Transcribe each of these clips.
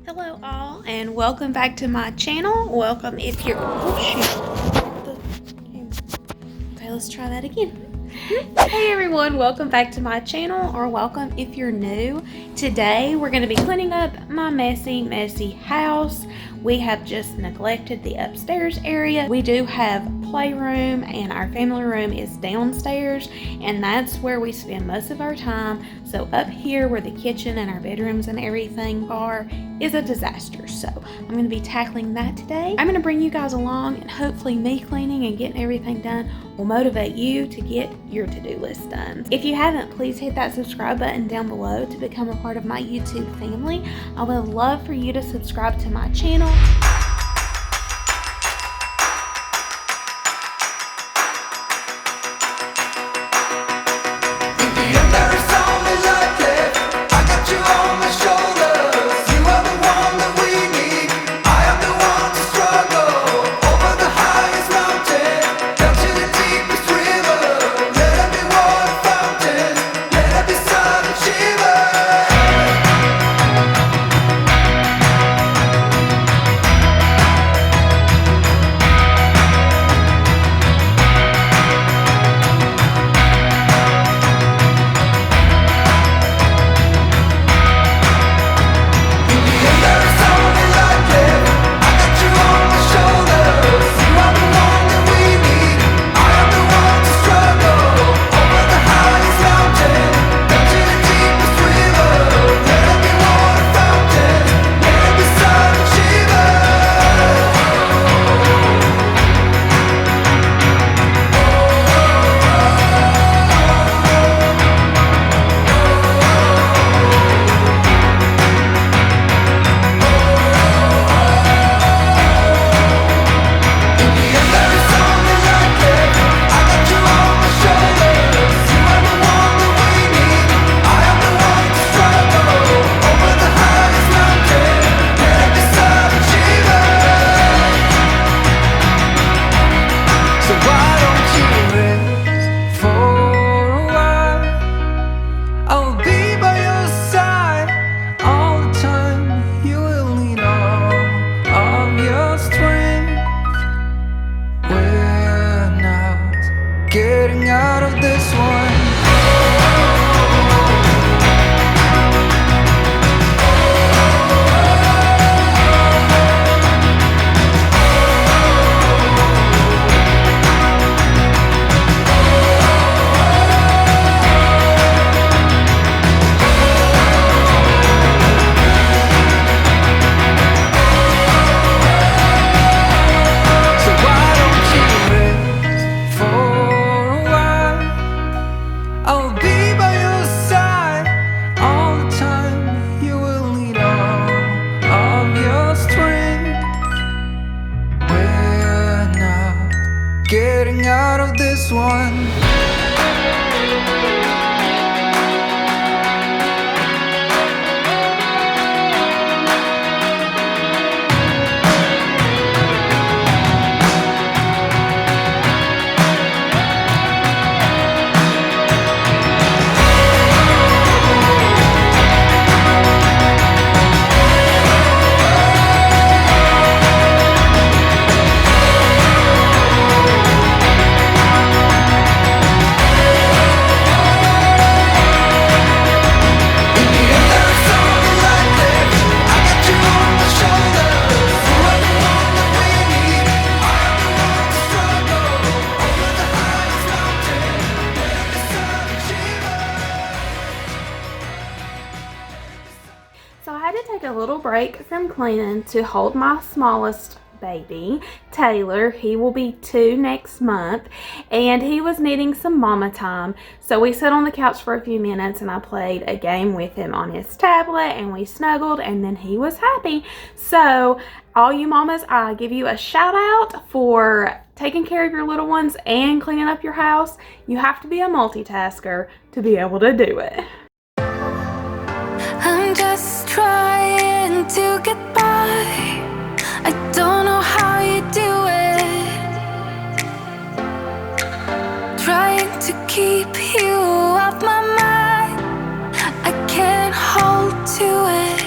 Hello all and welcome back to my channel. Welcome if you're Okay, let's try that again. Hey everyone, welcome back to my channel, or welcome if you're new. Today we're going to be cleaning up my messy house. We have just neglected the upstairs area. We do have playroom and our family room is downstairs, and that's where we spend most of our time. So up here where the kitchen and our bedrooms and everything are is a disaster. So I'm going to be tackling that today. I'm going to bring you guys along, and hopefully me cleaning and getting everything done will motivate you to get your to-do list done. If you haven't, please hit that subscribe button down below to become a part of my YouTube family. I would love for you to subscribe to my channel. Getting out of this one. Getting out of this one. So I had to take a little break from cleaning to hold my smallest baby, Taylor. He will be 2 next month, and he was needing some mama time. So we sat on the couch for a few minutes and I played a game with him on his tablet, and we snuggled, and then he was happy. So all you mamas, I give you a shout out for taking care of your little ones and cleaning up your house. You have to be a multitasker to be able to do it. I'm just trying to get by. I don't know how you do it. Trying to keep you off my mind. I can't hold to it.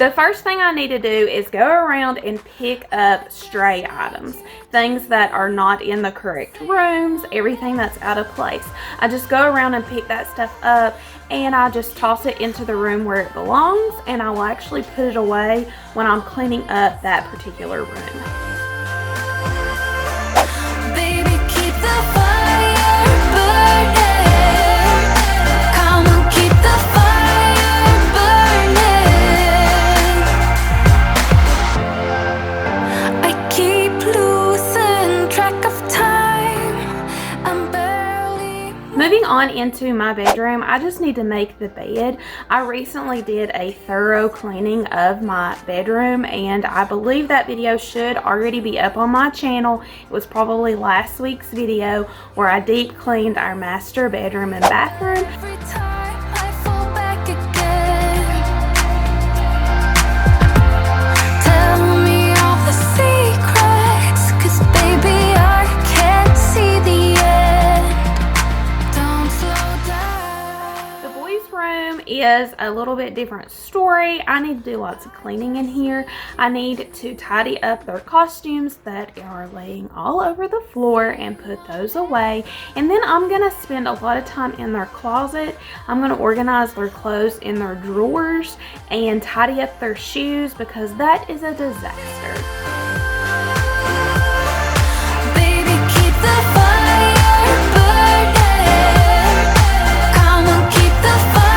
The first thing I need to do is go around and pick up stray items, things that are not in the correct rooms, everything that's out of place. I just go around and pick that stuff up, and I just toss it into the room where it belongs, and I will actually put it away when I'm cleaning up that particular room. Baby, keep the fire burning. Come on, keep the fire burning. I keep losing track of time. I'm barely Moving on into my bedroom, I just need to make the bed. I recently did a thorough cleaning of my bedroom, and I believe that video should already be up on my channel. It was probably last week's video where I deep cleaned our master bedroom and bathroom. every time I fall back again. Tell me all the secrets, 'cause baby I can't see the end. Don't slow down. The boys' room is a little bit different story. I need to do lots of cleaning in here. I need to tidy up their costumes that are laying all over the floor and put those away. And then I'm going to spend a lot of time in their closet. I'm going to organize their clothes in their drawers and tidy up their shoes because that is a disaster. Baby, keep the fire burning. Come on, keep the fire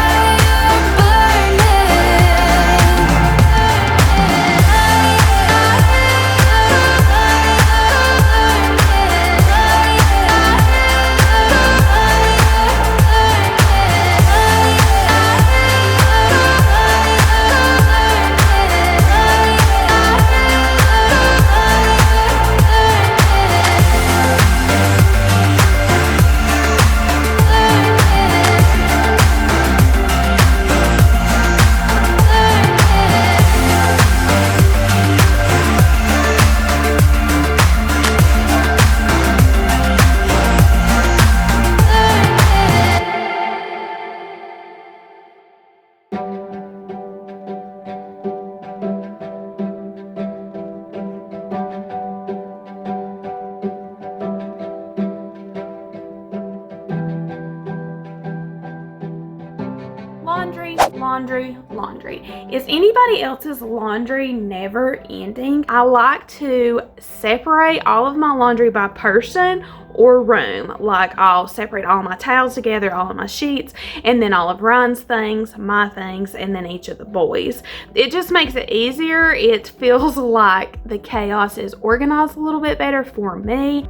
Laundry, laundry, laundry. Is anybody else's laundry never ending? I like to separate all of my laundry by person or room. Like I'll separate all my towels together, all of my sheets, and then all of Ryan's things, my things, and then each of the boys. It just makes it easier. It feels like the chaos is organized a little bit better for me.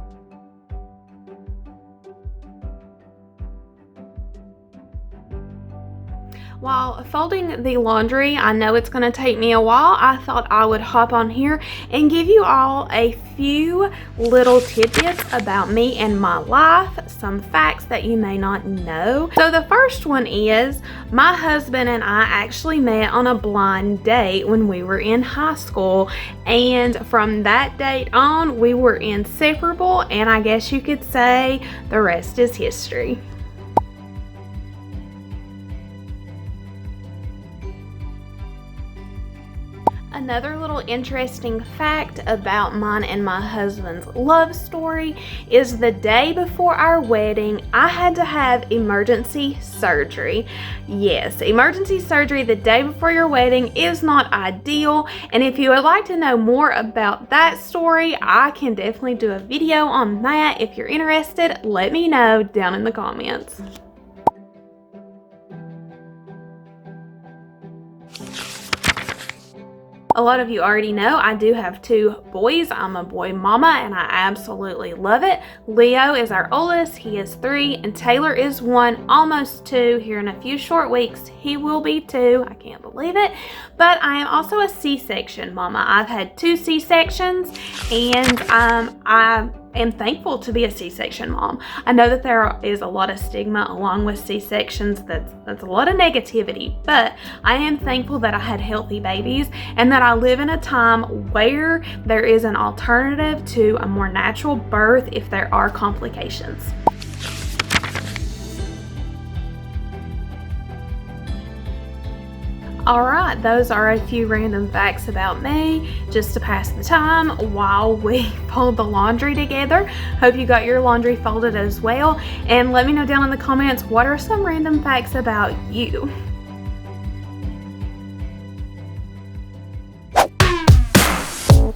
While folding the laundry, I know it's going to take me a while. I thought I would hop on here and give you all a few little tidbits about me and my life, some facts that you may not know. So the first one is my husband and I actually met on a blind date when we were in high school, and from that date on we were inseparable, and I guess you could say the rest is history. Another little interesting fact about mine and my husband's love story is the day before our wedding, I had to have emergency surgery. Yes, emergency surgery the day before your wedding is not ideal, and if you would like to know more about that story, I can definitely do a video on that. If you're interested, let me know down in the comments. A lot of you already know I do have two boys. I'm a boy mama and I absolutely love it. Leo is our oldest, he is 3, and Taylor is 1, almost 2. Here in a few short weeks, he will be 2. I can't believe it. But I am also a C-section mama. I've had 2 C-sections, and I am thankful to be a C-section mom. I know that there is a lot of stigma along with C-sections. That's a lot of negativity, but I am thankful that I had healthy babies and that I live in a time where there is an alternative to a more natural birth if there are complications. Alright, those are a few random facts about me, just to pass the time while we fold the laundry together. Hope you got your laundry folded as well, and let me know down in the comments what are some random facts about you.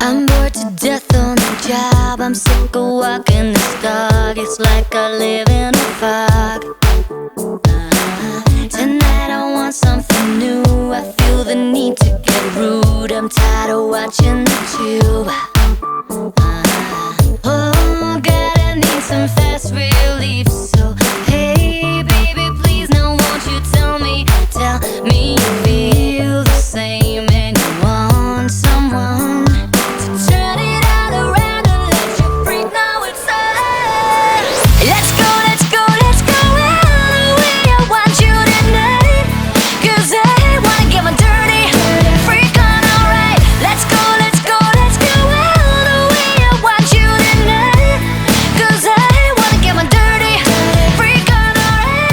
I'm bored to death on the job. I'm sick of walking this dog. It's like I live in a fog. Tonight I want something new. I feel the need to get rude. I'm tired of watching the tube. Oh, God, I need some fast relief. So, hey, baby, please, now won't you tell me you feel the same and you want someone to turn it all around and let you freak. Now it's on. Let's go, let's go, let's go all the way. I want you tonight, 'cause I wanna get my dirty freak on, alright. Let's go, let's go, let's go all the way. I want you tonight, 'cause I wanna get my dirty freak on, alright.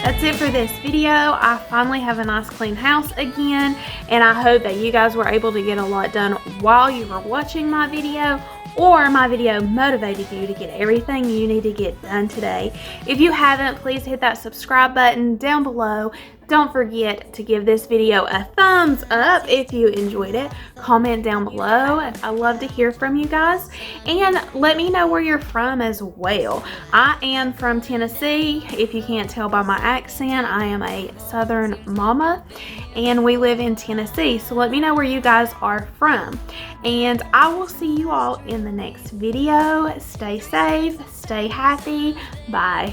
That's it for this video. I finally have a nice clean house again, and I hope that you guys were able to get a lot done while you were watching my video, or my video motivated you to get everything you need to get done today. If you haven't, please hit that subscribe button down below. Don't forget to give this video a thumbs up if you enjoyed it. Comment down below. I love to hear from you guys, and let me know where you're from as well. I am from Tennessee. If you can't tell by my accent, I am a Southern mama, and we live in Tennessee. So let me know where you guys are from, and I will see you all in the next video. Stay safe, stay happy. Bye.